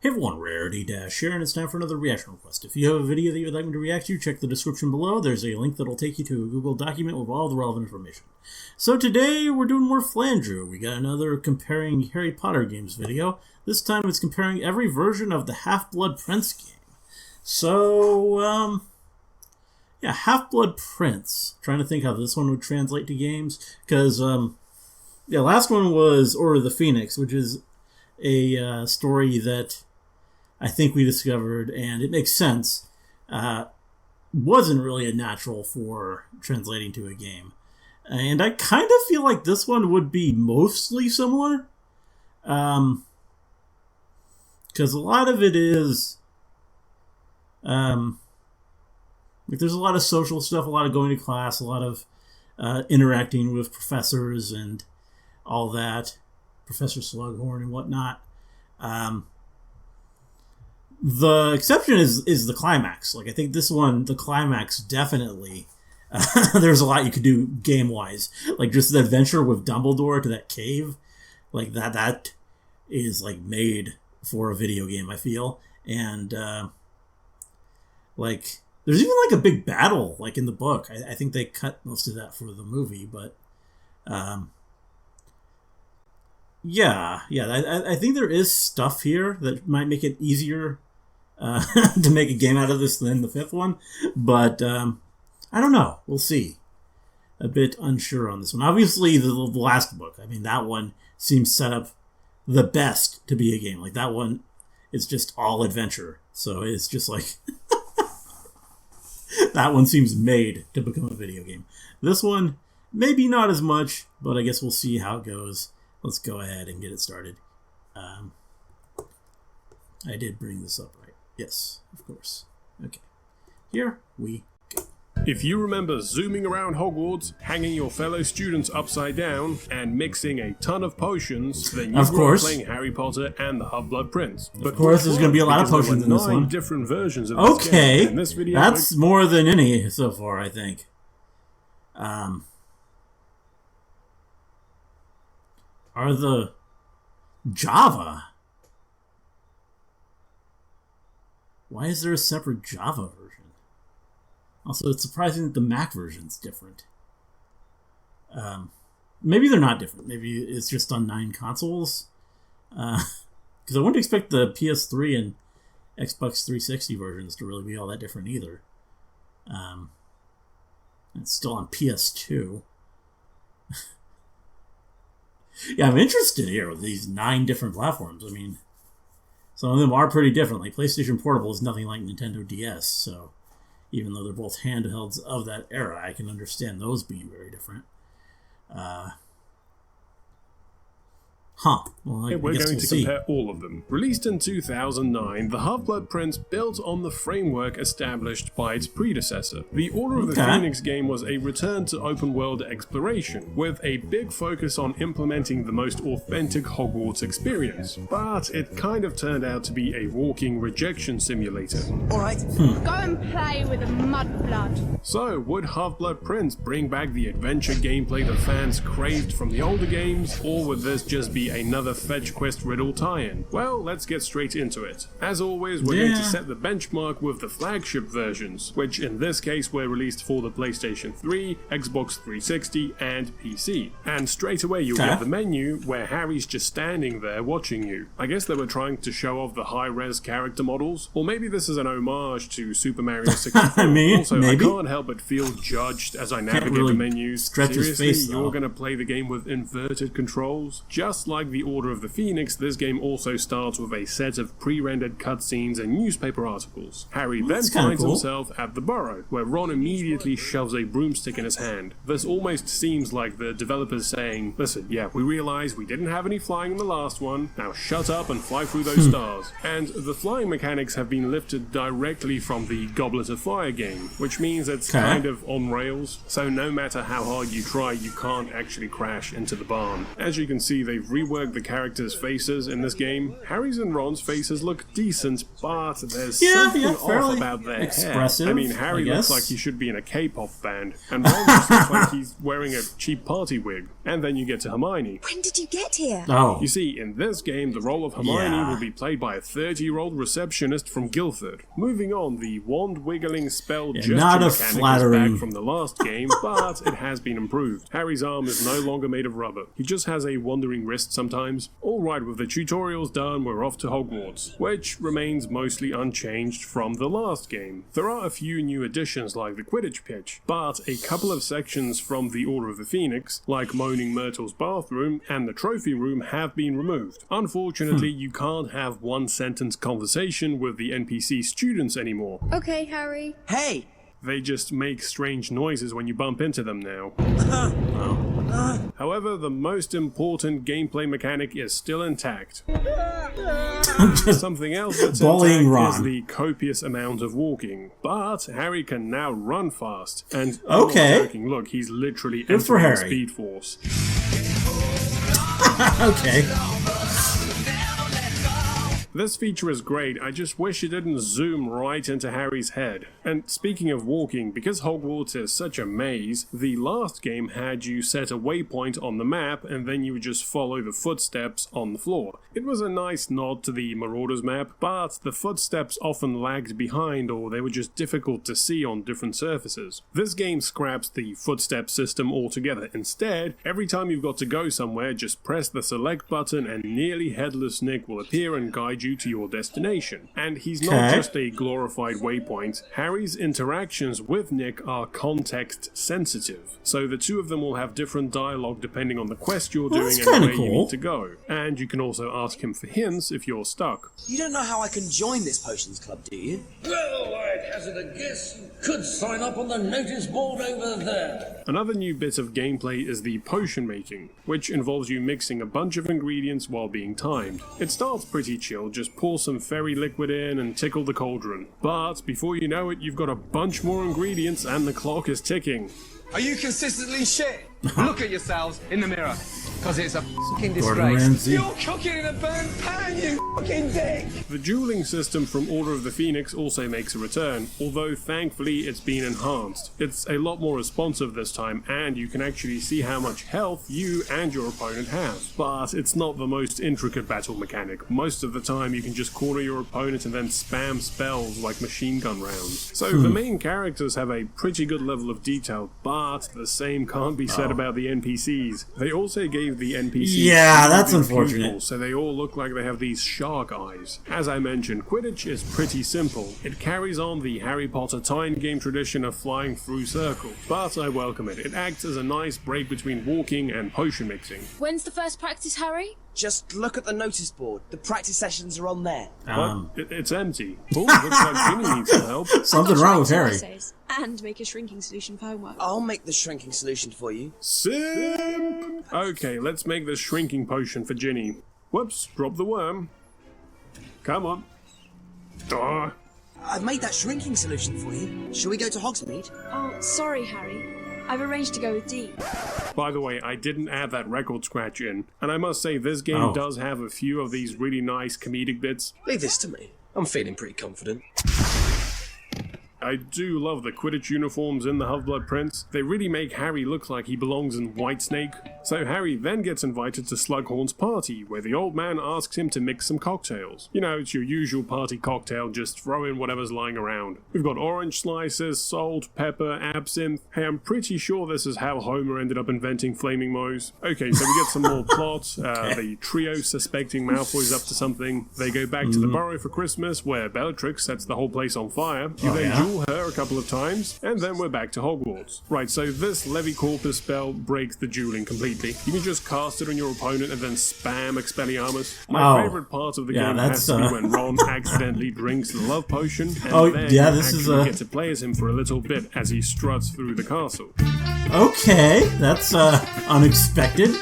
Hey everyone, Rarity Dash here, and it's time for another reaction request. If you have a video that you would like me to react to, check the description below. There's a link that will take you to a Google document with all the relevant information. So today, we're doing more Flandrew. We got another comparing Harry Potter games video. This time it's comparing every version of the Half-Blood Prince game. So, yeah, Half-Blood Prince. Trying to think how this one would translate to games. Because, yeah, last one was Order of the Phoenix, which is a story that I think we discovered, and it makes sense, wasn't really a natural for translating to a game. And I kind of feel like this one would be mostly similar. Because a lot of it is, like there's a lot of social stuff, a lot of going to class, a lot of interacting with professors and all that. Professor Slughorn and whatnot. The exception is the climax. Like, I think this one, the climax, definitely, there's a lot you could do game-wise. Like, just the adventure with Dumbledore to that cave, like, that is, like, made for a video game, I feel. And, like, there's even, like, a big battle, like, in the book. I think they cut most of that for the movie, but, yeah, I think there is stuff here that might make it easier to make a game out of this than the fifth one, but I don't know. We'll see. A bit unsure on this one. Obviously, the last book, I mean, that one seems set up the best to be a game. Like, that one is just all adventure, so it's just like... that one seems made to become a video game. This one, maybe not as much, but I guess we'll see how it goes. Let's go ahead and get it started. I did bring this up, right? Yes, of course. Okay. Here we go. If you remember zooming around Hogwarts, hanging your fellow students upside down, and mixing a ton of potions, then you were playing Harry Potter and the Half-Blood Prince. But of course, there's going to be a lot of potions in this one. Different versions of this game. In this video, that's more than any so far, I think. Are the Java? Why is there a separate Java version? Also, it's surprising that the Mac version's different. Maybe they're not different. Maybe it's just on 9 consoles. Because I wouldn't expect the PS3 and Xbox 360 versions to really be all that different either. It's still on PS2. Yeah, I'm interested here with these 9 different platforms. I mean, some of them are pretty different. Like, PlayStation Portable is nothing like Nintendo DS, so even though they're both handhelds of that era, I can understand those being very different. Well, we're going to compare all of them. Released in 2009, the Half-Blood Prince built on the framework established by its predecessor. The Order of the Phoenix game was a return to open-world exploration, with a big focus on implementing the most authentic Hogwarts experience. But it kind of turned out to be a walking rejection simulator. Alright. Go and play with the Mudblood. So, would Half-Blood Prince bring back the adventure gameplay that fans craved from the older games, or would this just be another Fetch Quest riddle tie-in? Well, let's get straight into it. As always, we're going to set the benchmark with the flagship versions, which in this case were released for the PlayStation 3, Xbox 360, and PC. And straight away you'll get the menu where Harry's just standing there watching you. I guess they were trying to show off the high-res character models, or maybe this is an homage to Super Mario 64. I mean, also, maybe. I can't help but feel judged as I navigate the menus. Seriously, you're going to play the game with inverted controls? Just like the Order of the Phoenix, this game also starts with a set of pre-rendered cutscenes and newspaper articles. Harry then finds himself at the Burrow, where Ron immediately shoves a broomstick in his hand. This almost seems like the developers saying, listen, yeah, we realize we didn't have any flying in the last one, now shut up and fly through those stars. And the flying mechanics have been lifted directly from the Goblet of Fire game, which means it's kind of on rails, so no matter how hard you try, you can't actually crash into the barn. As you can see, they've reworked reworked the characters' faces in this game. Harry's and Ron's faces look decent, but there's something off about their hair. I mean, Harry looks like he should be in a K-pop band, and Ron just looks like he's wearing a cheap party wig. And then you get to Hermione. When did you get here? You see, in this game, the role of Hermione will be played by a 30-year-old receptionist from Guildford. Moving on, the wand-wiggling spell gesture mechanic is back from the last game, but it has been improved. Harry's arm is no longer made of rubber. He just has a wandering wrist sometimes. Alright, with the tutorials done, we're off to Hogwarts, which remains mostly unchanged from the last game. There are a few new additions like the Quidditch pitch, but a couple of sections from the Order of the Phoenix, like Moaning Myrtle's bathroom and the trophy room, have been removed. Unfortunately, you can't have one-sentence conversation with the NPC students anymore. Okay, Harry. Hey! They just make strange noises when you bump into them now. However, the most important gameplay mechanic is still intact. Something else that's intact is the copious amount of walking. But Harry can now run fast. And I'm not joking, look, he's literally entering Speed Force. Okay. This feature is great, I just wish it didn't zoom right into Harry's head. And speaking of walking, because Hogwarts is such a maze, the last game had you set a waypoint on the map and then you would just follow the footsteps on the floor. It was a nice nod to the Marauders map, but the footsteps often lagged behind or they were just difficult to see on different surfaces. This game scraps the footstep system altogether. Instead, every time you've got to go somewhere, just press the select button and nearly headless Nick will appear and guide you to your destination. And he's not just a glorified waypoint. Harry's interactions with Nick are context sensitive, so the two of them will have different dialogue depending on the quest you're doing and where you need to go. And you can also ask him for hints if you're stuck. You don't know how I can join this potions club, do you? Well, I'd hazard a guess you could sign up on the notice board over there. Another new bit of gameplay is the potion making, which involves you mixing a bunch of ingredients while being timed. It starts pretty chill, just pour some fairy liquid in and tickle the cauldron. But before you know it, you've got a bunch more ingredients and the clock is ticking. Are you consistently shit? Look at yourselves in the mirror, because it's a fucking disgrace. You're cooking in a burnt pan, you fucking dick! The dueling system from Order of the Phoenix also makes a return, although thankfully it's been enhanced. It's a lot more responsive this time, and you can actually see how much health you and your opponent have. But it's not the most intricate battle mechanic. Most of the time you can just corner your opponent and then spam spells like machine gun rounds. So the main characters have a pretty good level of detail, but the same can't be said about the NPCs. They also gave the NPCs that's unfortunate. Pupils, so they all look like they have these shark eyes. As I mentioned, Quidditch is pretty simple. It carries on the Harry Potter tie-in game tradition of flying through circles, but I welcome it. It acts as a nice break between walking and potion mixing. When's the first practice, Harry? Just look at the notice board. The practice sessions are on there. It's empty. Oh, looks like Ginny needs some help. Something wrong with Harry. And make a shrinking solution for homework. I'll make the shrinking solution for you. Simp! Okay, let's make the shrinking potion for Ginny. Whoops, drop the worm. Come on. Duh. I've made that shrinking solution for you. Shall we go to Hogsmeade? Oh, sorry, Harry. I've arranged to go with Dee. By the way, I didn't add that record scratch in, and I must say this game does have a few of these really nice comedic bits. Leave this to me. I'm feeling pretty confident. I do love the Quidditch uniforms in the Half-Blood Prince. They really make Harry look like he belongs in Whitesnake. So Harry then gets invited to Slughorn's party, where the old man asks him to mix some cocktails. You know, it's your usual party cocktail, just throw in whatever's lying around. We've got orange slices, salt, pepper, absinthe. Hey, I'm pretty sure this is how Homer ended up inventing Flaming Moe's. Okay, so we get some more plot. The trio suspecting Malfoy's up to something. They go back to the Burrow for Christmas, where Bellatrix sets the whole place on fire. You then duel her a couple of times, and then we're back to Hogwarts. Right, so this Levicorpus spell breaks the dueling completely. You can just cast it on your opponent and then spam Expelliarmus. My favorite part of the game has to be when Ron accidentally drinks the love potion, and then you get to play as him for a little bit as he struts through the castle. Okay, that's unexpected.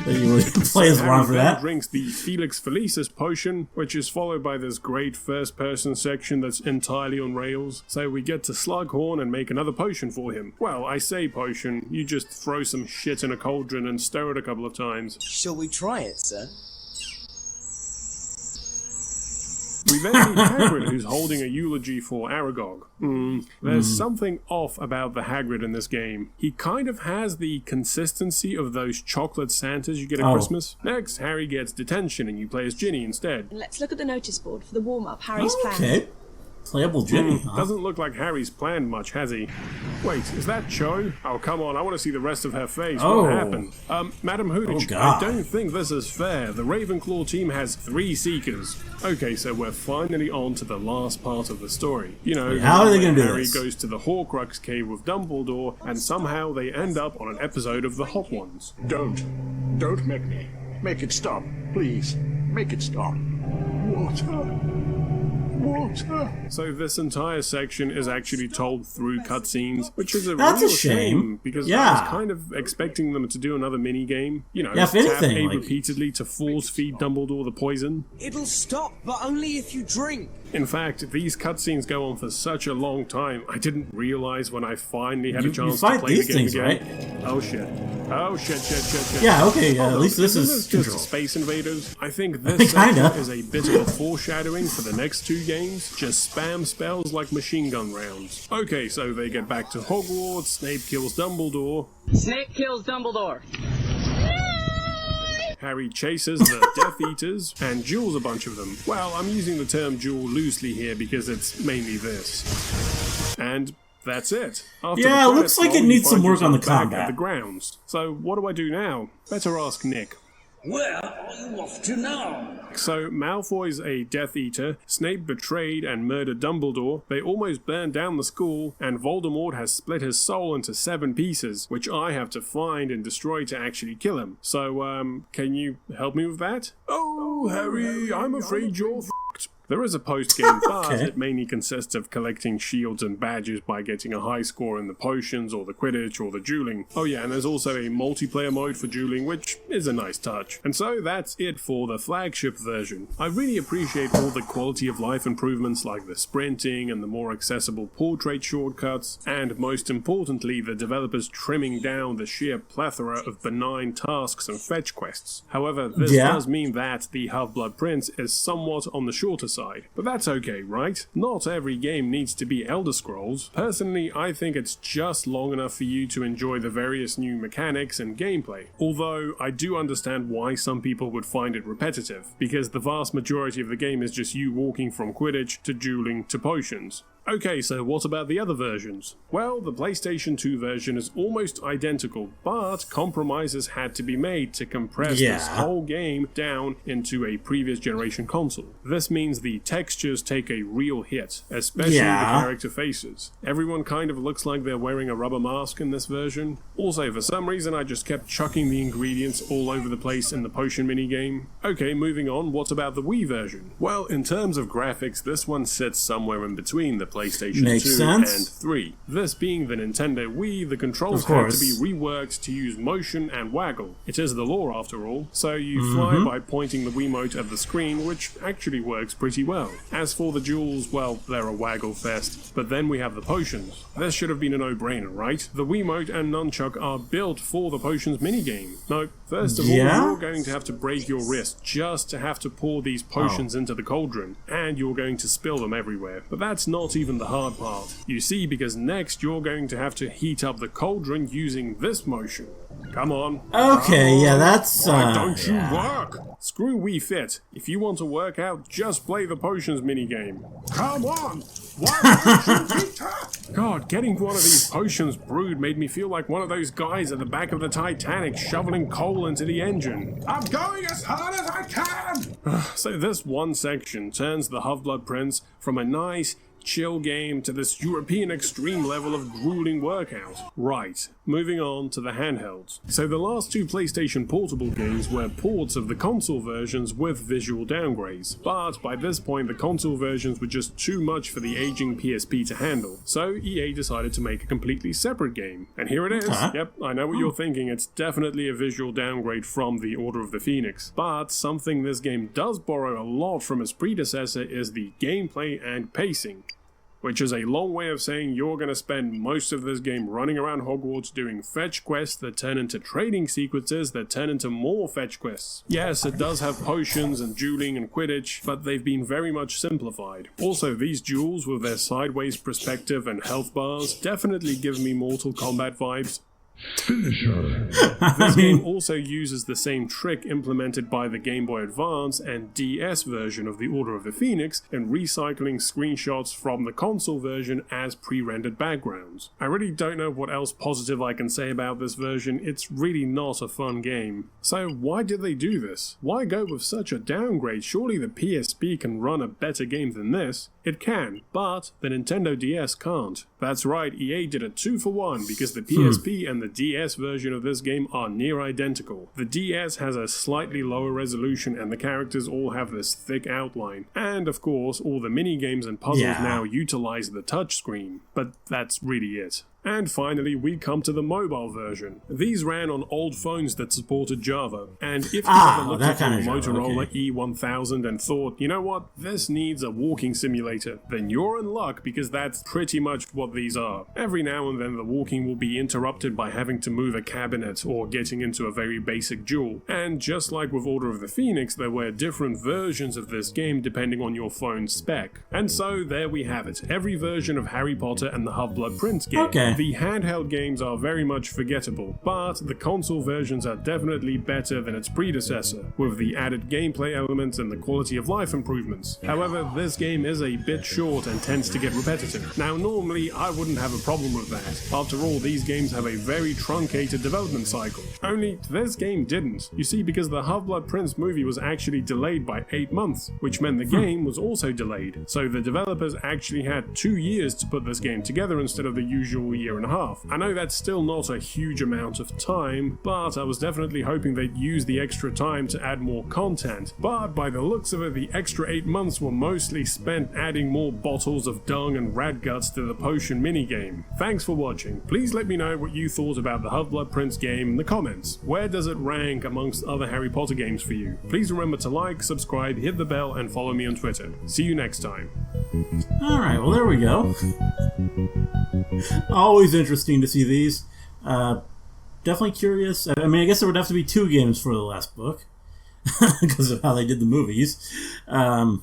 You would play as Ron for that. Drinks the Felix Felicis potion, which is followed by this great first-person section that's entirely on rails. So we get to Slughorn and make another potion for him. Well, I say potion, you just throw some shit in a cauldron and stir it a couple of times. Shall we try it, sir? We then see Hagrid, who's holding a eulogy for Aragog. There's something off about the Hagrid in this game. He kind of has the consistency of those chocolate Santas you get at Christmas. Next, Harry gets detention and you play as Ginny instead. Let's look at the notice board for the warm-up Harry's plan. Okay. Playable Ginny, huh? Doesn't look like Harry's planned much, has he? Wait, is that Cho? Oh, come on, I want to see the rest of her face. What happened? Madam Hootage, I don't think this is fair. The Ravenclaw team has 3 Seekers. Okay, so we're finally on to the last part of the story. You know, how are they going to do Harry this? goes to the Horcrux cave with Dumbledore, and somehow they end up on an episode of The Hot Ones. Don't make me. Make it stop, please. Make it stop. Water. So this entire section is actually told through cutscenes, which is That's real a shame. Because I was kind of expecting them to do another mini game. You know, if tap anything, A repeatedly to force feed Dumbledore the poison. It'll stop, but only if you drink. In fact, these cutscenes go on for such a long time, I didn't realize when I finally had a chance to play the game again. Right? Oh shit. Yeah, okay, at least this is just Space Invaders. I think this section is a bit of a foreshadowing for the next 2 games. Just spam spells like machine gun rounds. Okay, so they get back to Hogwarts, Snape kills Dumbledore. Snape kills Dumbledore. Harry chases the Death Eaters and duels a bunch of them. Well, I'm using the term duel loosely here because it's mainly this. And that's it. After it looks like it needs some work on the combat. At the grounds. So what do I do now? Better ask Nick. Where are you off to now? So, Malfoy's a Death Eater, Snape betrayed and murdered Dumbledore, they almost burned down the school, and Voldemort has split his soul into 7 pieces, which I have to find and destroy to actually kill him. So, can you help me with that? Oh, Harry, I'm afraid you're f***ed. There is a post-game but it mainly consists of collecting shields and badges by getting a high score in the potions or the Quidditch or the dueling. Oh yeah, and there's also a multiplayer mode for dueling, which is a nice touch. And so that's it for the flagship version. I really appreciate all the quality of life improvements like the sprinting and the more accessible portrait shortcuts, and most importantly, the developers trimming down the sheer plethora of benign tasks and fetch quests. However, this does mean that the Half-Blood Prince is somewhat on the shorter side. But that's okay, right? Not every game needs to be Elder Scrolls. Personally, I think it's just long enough for you to enjoy the various new mechanics and gameplay. Although, I do understand why some people would find it repetitive, because the vast majority of the game is just you walking from Quidditch to dueling to potions. Okay, so what about the other versions? Well, the PlayStation 2 version is almost identical, but compromises had to be made to compress this whole game down into a previous generation console. This means the textures take a real hit, especially the character faces. Everyone kind of looks like they're wearing a rubber mask in this version. Also, for some reason I just kept chucking the ingredients all over the place in the potion minigame. Okay, moving on, what about the Wii version? Well, in terms of graphics, this one sits somewhere in between the PlayStation 2 and 3. This being the Nintendo Wii, the controls had to be reworked to use motion and waggle. It is the law after all, so you fly by pointing the Wiimote at the screen, which actually works pretty well. As for the duels, well, they're a waggle fest. But then we have the potions. This should have been a no-brainer, right? The Wiimote and Nunchuck are built for the potions minigame. No, first of all, you're going to have to break your wrist just to have to pour these potions into the cauldron, and you're going to spill them everywhere. But that's not even the hard part. You see, because next you're going to have to heat up the cauldron using this motion. Come on. Okay, that's... Why don't you work? Screw Wii Fit. If you want to work out, just play the potions minigame. Come on! Why don't you heat up? God, getting one of these potions brewed made me feel like one of those guys at the back of the Titanic shoveling coal into the engine. I'm going as hard as I can! So this one section turns the Half-Blood Prince from a nice, chill game to this European extreme level of grueling workout. Right, moving on to the handhelds. So the last two PlayStation Portable games were ports of the console versions with visual downgrades, but by this point the console versions were just too much for the aging PSP to handle, so EA decided to make a completely separate game. And here it is. Yep, I know what you're thinking, it's definitely a visual downgrade from the Order of the Phoenix, but something this game does borrow a lot from its predecessor is the gameplay and pacing. Which is a long way of saying you're going to spend most of this game running around Hogwarts doing fetch quests that turn into trading sequences that turn into more fetch quests. Yes, it does have potions and dueling and Quidditch, but they've been very much simplified. Also, these duels with their sideways perspective and health bars definitely give me Mortal Kombat vibes. This game also uses the same trick implemented by the Game Boy Advance and DS version of the Order of the Phoenix in recycling screenshots from the console version as pre-rendered backgrounds. I really don't know what else positive I can say about this version, it's really not a fun game. So why did they do this? Why go with such a downgrade? Surely the PSP can run a better game than this. It can, but the Nintendo DS can't. That's right, EA did a 2-for-1 because the PSP and the DS version of this game are near identical. The DS has a slightly lower resolution and the characters all have this thick outline. And of course, all the mini-games and puzzles now utilize the touchscreen. But that's really it. And finally, we come to the mobile version. These ran on old phones that supported Java. And if you ever looked at your Motorola E1000 and thought, you know what, this needs a walking simulator, then you're in luck because that's pretty much what these are. Every now and then the walking will be interrupted by having to move a cabinet or getting into a very basic duel. And just like with Order of the Phoenix, there were different versions of this game depending on your phone's spec. And so there we have it, every version of Harry Potter and the Half-Blood Prince game. The handheld games are very much forgettable, but the console versions are definitely better than its predecessor, with the added gameplay elements and the quality of life improvements. However, this game is a bit short and tends to get repetitive. Now normally I wouldn't have a problem with that. After all, these games have a very truncated development cycle. Only this game didn't. You see, because the Half-Blood Prince movie was actually delayed by 8 months, which meant the game was also delayed. So the developers actually had 2 years to put this game together instead of the usual year and a half. I know that's still not a huge amount of time, but I was definitely hoping they'd use the extra time to add more content. But by the looks of it, the extra 8 months were mostly spent adding more bottles of dung and rat guts to the potion minigame. Thanks for watching. Please let me know what you thought about the Half-Blood Prince game in the comments. Where does it rank amongst other Harry Potter games for you? Please remember to like, subscribe, hit the bell, and follow me on Twitter. See you next time. Alright, well there we go. Always interesting to see these. Definitely curious. I mean, I guess there would have to be 2 games for the last book because of how they did the movies. But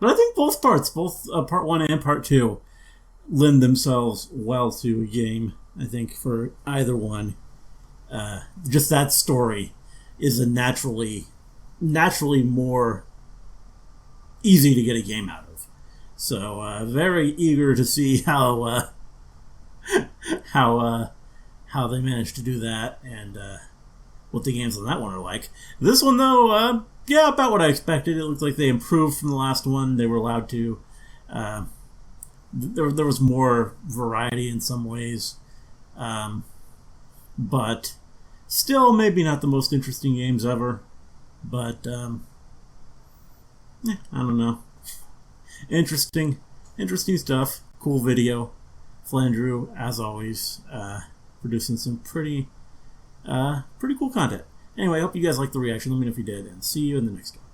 I think both parts, both part 1 and part 2, lend themselves well to a game. I think for either one, just that story is a naturally more easy to get a game out of. So very eager to see how they managed to do that and what the games on that one are like. This one though, yeah, about what I expected. It looked like they improved from the last one. They were allowed to. There was more variety in some ways, but still maybe not the most interesting games ever. But I don't know. Interesting stuff. Cool video. Flandrew, as always, producing some pretty cool content. Anyway, I hope you guys liked the reaction. Let me know if you did, and see you in the next one.